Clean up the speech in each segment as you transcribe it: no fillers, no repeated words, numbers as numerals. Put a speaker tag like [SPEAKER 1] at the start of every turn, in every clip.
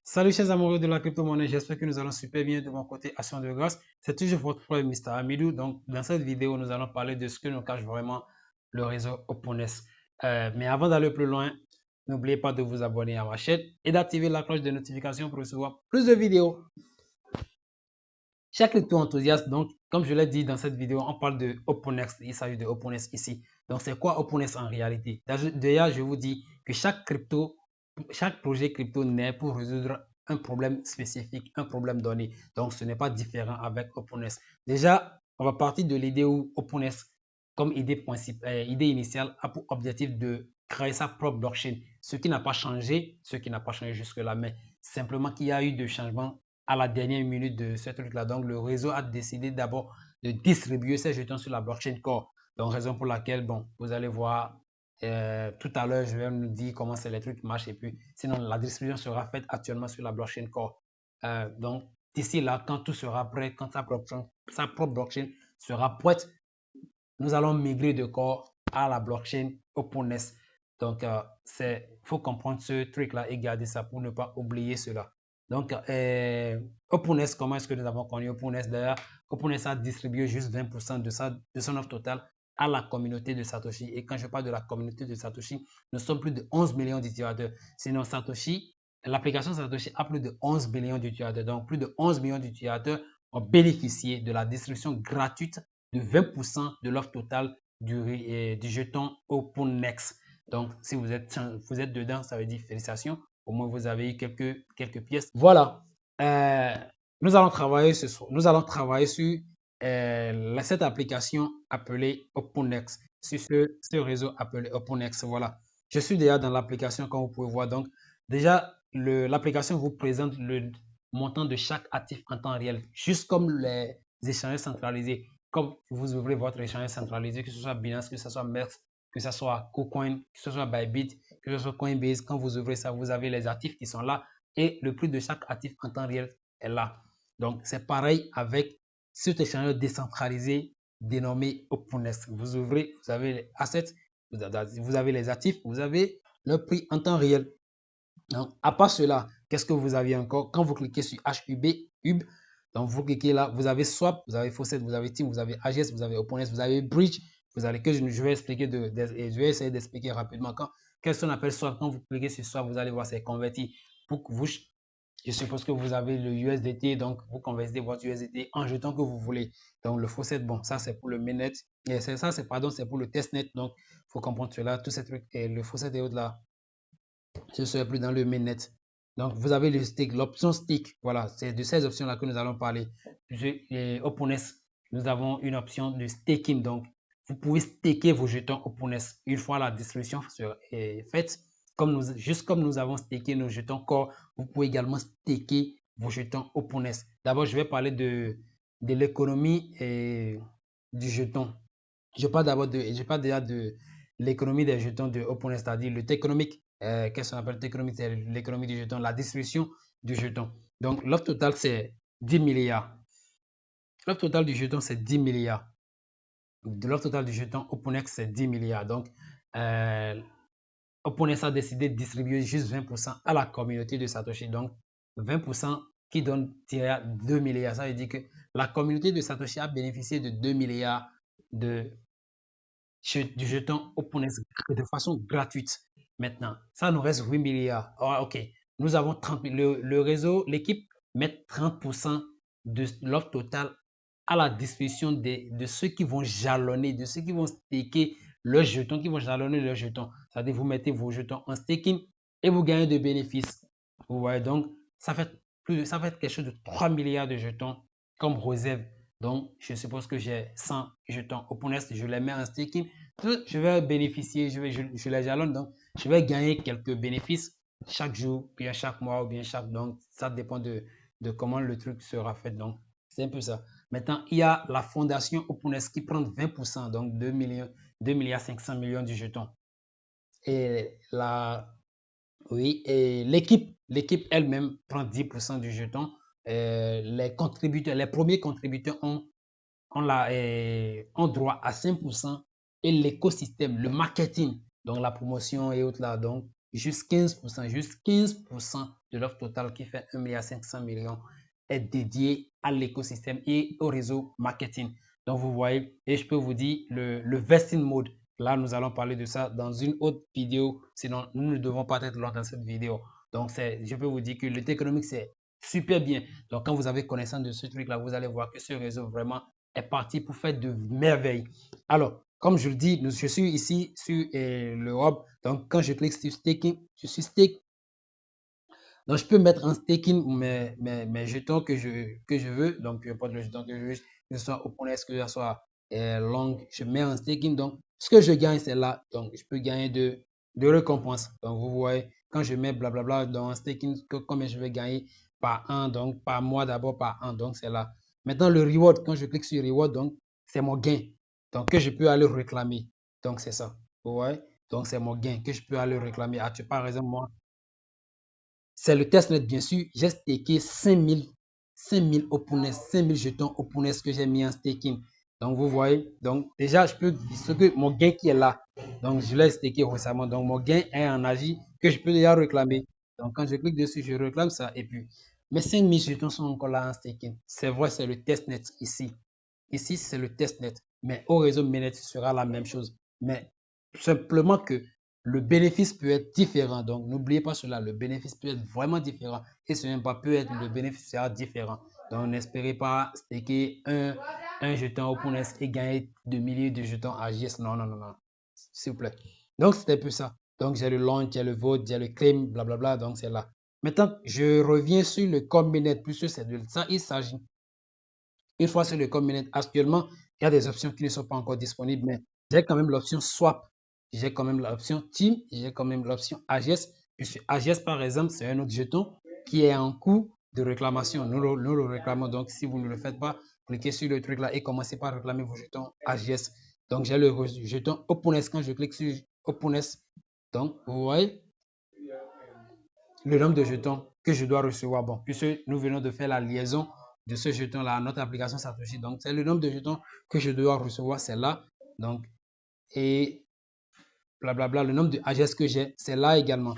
[SPEAKER 1] Salut chers amoureux de la crypto-monnaie, j'espère que nous allons super bien de mon côté, Action de grâce. C'est toujours votre frère Mr. Amidou. Donc, dans cette vidéo, nous allons parler de ce que nous cache vraiment le réseau Openness. Mais avant d'aller plus loin, n'oubliez pas de vous abonner à ma chaîne et d'activer la cloche de notification pour recevoir plus de vidéos. Chaque crypto-enthousiaste, donc, comme je l'ai dit dans cette vidéo, on parle de Openness. Il s'agit de Openness ici. Donc, c'est quoi Openness en réalité? D'ailleurs, je vous dis que chaque projet crypto naît pour résoudre un problème spécifique, un problème donné. Donc, ce n'est pas différent avec Openness. Déjà, on va partir de l'idée où Openness, comme idée initiale, a pour objectif de créer sa propre blockchain. Ce qui n'a pas changé, jusque-là, mais simplement qu'il y a eu de changements à la dernière minute de ce truc-là. Donc, le réseau a décidé d'abord de distribuer ses jetons sur la blockchain Core. Donc, raison pour laquelle, bon, vous allez voir tout à l'heure, je vais nous dire comment les trucs marchent. Et puis, sinon, la distribution sera faite actuellement sur la blockchain Core. Donc, d'ici là, quand tout sera prêt, quand sa propre blockchain sera prête, nous allons migrer de Core à la blockchain Openness. Donc, il faut comprendre ce truc-là et garder ça pour ne pas oublier cela. Donc, Openness, comment est-ce que nous avons connu Openness? D'ailleurs, Openness a distribué juste 20% de son offre totale à la communauté de Satoshi. Et quand je parle de la communauté de Satoshi, nous sommes plus de 11 millions d'utilisateurs. Sinon, l'application Satoshi a plus de 11 millions d'utilisateurs. Donc, plus de 11 millions d'utilisateurs ont bénéficié de la distribution gratuite de 20% de l'offre totale du jeton OpenNext. Donc, si vous êtes dedans, ça veut dire félicitations. Au moins, vous avez eu quelques pièces. Voilà. Nous allons travailler sur cette application appelée OpenX, sur ce réseau appelé OpenX. Voilà. Je suis déjà dans l'application, comme vous pouvez voir. Donc, déjà, l'application vous présente le montant de chaque actif en temps réel, juste comme les échanges centralisés. Comme vous ouvrez votre échange centralisé, que ce soit Binance, que ce soit MEX, que ce soit KuCoin, que ce soit Bybit, que ce soit Coinbase, quand vous ouvrez ça, vous avez les actifs qui sont là et le prix de chaque actif en temps réel est là. Donc, c'est pareil avec cet échangeur décentralisé dénommé Openness. Vous ouvrez, vous avez les assets, vous avez les actifs, vous avez le prix en temps réel. Donc, à part cela, qu'est-ce que vous avez encore? Quand vous cliquez sur HUB, donc vous cliquez là, vous avez Swap, vous avez Faucet, vous avez Team, vous avez AGS, vous avez Openness, vous avez Bridge, vous avez que je vais expliquer je vais essayer d'expliquer rapidement. Qu'est-ce qu'on appelle Swap? Quand vous cliquez sur Swap, vous allez voir c'est converti. Pour que vous, je suppose que vous avez le USDT, donc vous convertissez votre USDT en jeton que vous voulez. Donc le Faucet, bon, ça c'est pour le mainnet. Et c'est pour le testnet. Donc il faut comprendre cela, tous ces trucs. Et le Faucet et autres là, je ne serai plus dans le mainnet. Donc, vous avez le stake, l'option stake. Voilà, c'est de ces options-là que nous allons parler. Openness, nous avons une option de staking. Donc, vous pouvez staker vos jetons Openness une fois la distribution est faite. Juste comme nous avons staké nos jetons Core, vous pouvez également staker vos jetons Openness. D'abord, je vais parler de l'économie du jeton. Je parle déjà de l'économie des jetons de Openness, c'est-à-dire le économique. Qu'est-ce qu'on appelle l'économie? C'est l'économie du jeton, la distribution du jeton. Donc, l'offre totale, c'est 10 milliards. L'offre totale du jeton, c'est 10 milliards. De l'offre totale du jeton, Openness, c'est 10 milliards. Donc, Openness a décidé de distribuer juste 20% à la communauté de Satoshi. Donc, 20% qui donne 2 milliards. Ça veut dire que la communauté de Satoshi a bénéficié de 2 milliards du jeton Openness de façon gratuite. Maintenant, ça nous reste 8 milliards. OK, nous avons 30 le réseau, l'équipe met 30% de l'offre totale à la disposition de ceux qui vont jalonner, de ceux qui vont staker leurs jetons, qui vont jalonner leurs jetons. C'est-à-dire, vous mettez vos jetons en staking et vous gagnez des bénéfices. Vous voyez, donc, ça fait quelque chose de 3 milliards de jetons comme réserve. Donc, je suppose que j'ai 100 jetons Openness, je les mets en staking. Je vais bénéficier, je les jalonne, donc je vais gagner quelques bénéfices chaque jour, bien chaque mois ou bien chaque. Donc, ça dépend de comment le truc sera fait. Donc, c'est un peu ça. Maintenant, il y a la fondation Openness qui prend 20%, donc 2 millions, 2 milliards 500 millions du jeton. Et oui, et l'équipe elle-même prend 10% du jeton. Les premiers contributeurs ont droit à 5% et l'écosystème, le marketing, donc la promotion et autres là, donc juste 15% de l'offre totale qui fait 1,5 milliard est dédié à l'écosystème et au réseau marketing. Donc, vous voyez, et je peux vous dire, le vesting mode, là, nous allons parler de ça dans une autre vidéo, sinon nous ne devons pas être lors dans cette vidéo. Donc, je peux vous dire que le économique, c'est super bien. Donc, quand vous avez connaissance de ce truc-là, vous allez voir que ce réseau vraiment est parti pour faire de merveilles. Alors, comme je le dis, je suis ici sur l'Europe. Donc, quand je clique sur staking, je suis stake. Donc, je peux mettre en staking mes jetons que je veux. Donc, peu importe le jeton que je veux, que ce soit OpenX, que ce soit long, je mets en staking. Donc, ce que je gagne, c'est là. Donc, je peux gagner de récompenses. Donc, vous voyez, quand je mets blablabla dans un staking, combien je vais gagner par an, donc par mois d'abord, par an. Donc, c'est là. Maintenant, le reward, quand je clique sur reward, donc, c'est mon gain. Donc, que je peux aller réclamer. Donc, c'est ça. Vous voyez? Donc, c'est mon gain que je peux aller réclamer. Par exemple, moi, c'est le testnet, bien sûr. J'ai staké 5000 OpenS, 5000 jetons OpenS que j'ai mis en staking. Donc, vous voyez, donc déjà, je peux ce que mon gain qui est là. Donc, je l'ai staké récemment. Donc, mon gain est en agi que je peux déjà réclamer. Donc, quand je clique dessus, je réclame ça. Et puis, mes 5000 jetons sont encore là en staking. C'est vrai, c'est le testnet ici. Ici, c'est le testnet. Mais au réseau mainnet, ce sera la même chose. Mais simplement que le bénéfice peut être différent. Donc, n'oubliez pas cela. Le bénéfice peut être vraiment différent. Et ce même pas peut être, le bénéfice sera différent. Donc, n'espérez pas staker un jeton OpenS et gagner de milliers de jetons AGS. Non, non, non, non. S'il vous plaît. Donc, c'était un peu ça. Donc, j'ai le launch, j'ai le vote, j'ai le claim, blablabla. Donc, c'est là. Maintenant, je reviens sur le Combinate, puisque c'est de ça il s'agit. Une fois sur le Combinate, actuellement, il y a des options qui ne sont pas encore disponibles, mais j'ai quand même l'option Swap. J'ai quand même l'option Team, j'ai quand même l'option AGS. Puisque AGS, par exemple, c'est un autre jeton qui est en cours de réclamation. Nous le réclamons. Donc, si vous ne le faites pas, cliquez sur le truc là et commencez par réclamer vos jetons AGS. Donc, j'ai le jeton OpenS. Quand je clique sur OpenS, donc, vous voyez le nombre de jetons que je dois recevoir. Bon, puisque nous venons de faire la liaison de ce jeton-là à notre application Satoshi. Donc, c'est le nombre de jetons que je dois recevoir, c'est là. Donc, et blablabla, le nombre de AGS que j'ai, c'est là également.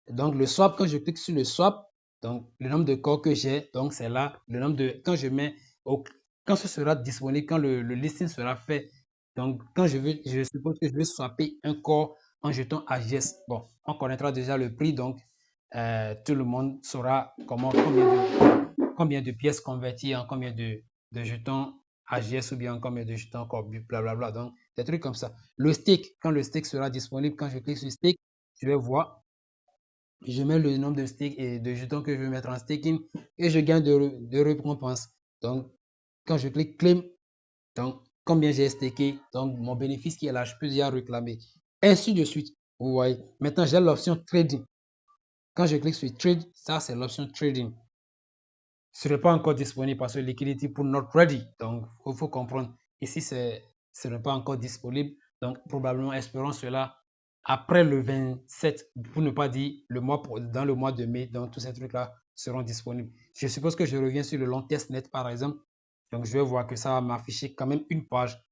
[SPEAKER 1] Donc, le swap, quand je clique sur le swap, donc le nombre de corps que j'ai, donc c'est là. Le nombre de, quand je mets, quand ce sera disponible, quand le listing sera fait, donc quand je suppose que je vais swapper un corps en jeton AGS. Bon, on connaîtra déjà le prix, donc tout le monde saura combien de pièces convertir en combien de jetons AGS ou bien en combien de jetons Corbu, blablabla. Donc, des trucs comme ça. Le stake, quand le stake sera disponible, quand je clique sur stake, je vais voir, je mets le nombre de stake et de jetons que je veux mettre en staking et je gagne de récompenses. Donc, quand je clique claim, donc combien j'ai staké, donc mon bénéfice qui est là, je peux déjà réclamer. Ainsi de suite. Vous voyez. Maintenant, j'ai l'option trading. Quand je clique sur trade, ça c'est l'option trading. Ce n'est pas encore disponible parce que liquidity pour not ready. Donc, il faut comprendre. Ici, ce n'est pas encore disponible. Donc, probablement, espérons cela après le 27, pour ne pas dire dans le mois de mai. Donc, tous ces trucs-là seront disponibles. Je suppose que je reviens sur le long testnet, par exemple. Donc, je vais voir que ça va m'afficher quand même une page.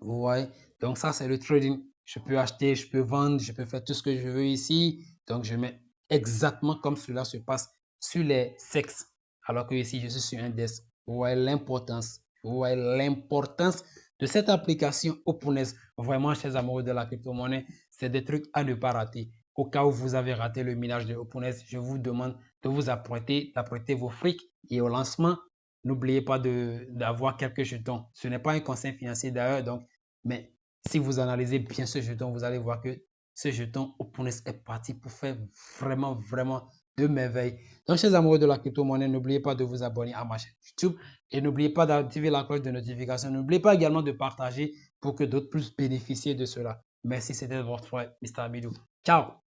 [SPEAKER 1] Vous voyez? Donc, ça, c'est le trading. Je peux acheter, je peux vendre, je peux faire tout ce que je veux ici. Donc, je mets exactement comme cela se passe sur les sexes. Alors que ici, je suis sur un desk. Vous voyez l'importance. Vous voyez l'importance de cette application OpenS. Vraiment, chers amoureux de la crypto-monnaie, c'est des trucs à ne pas rater. Au cas où vous avez raté le minage de OpenS, je vous demande de vous apprêter, d'apprêter vos frics et au lancement, n'oubliez pas d'avoir quelques jetons. Ce n'est pas un conseil financier d'ailleurs, donc, mais si vous analysez bien ce jeton, vous allez voir que ce jeton OpenS est parti pour faire vraiment, vraiment de merveilles. Donc, chers amoureux de la crypto-monnaie, n'oubliez pas de vous abonner à ma chaîne YouTube et n'oubliez pas d'activer la cloche de notification. N'oubliez pas également de partager pour que d'autres puissent bénéficier de cela. Merci, c'était votre frère, Mr. Amidou. Ciao!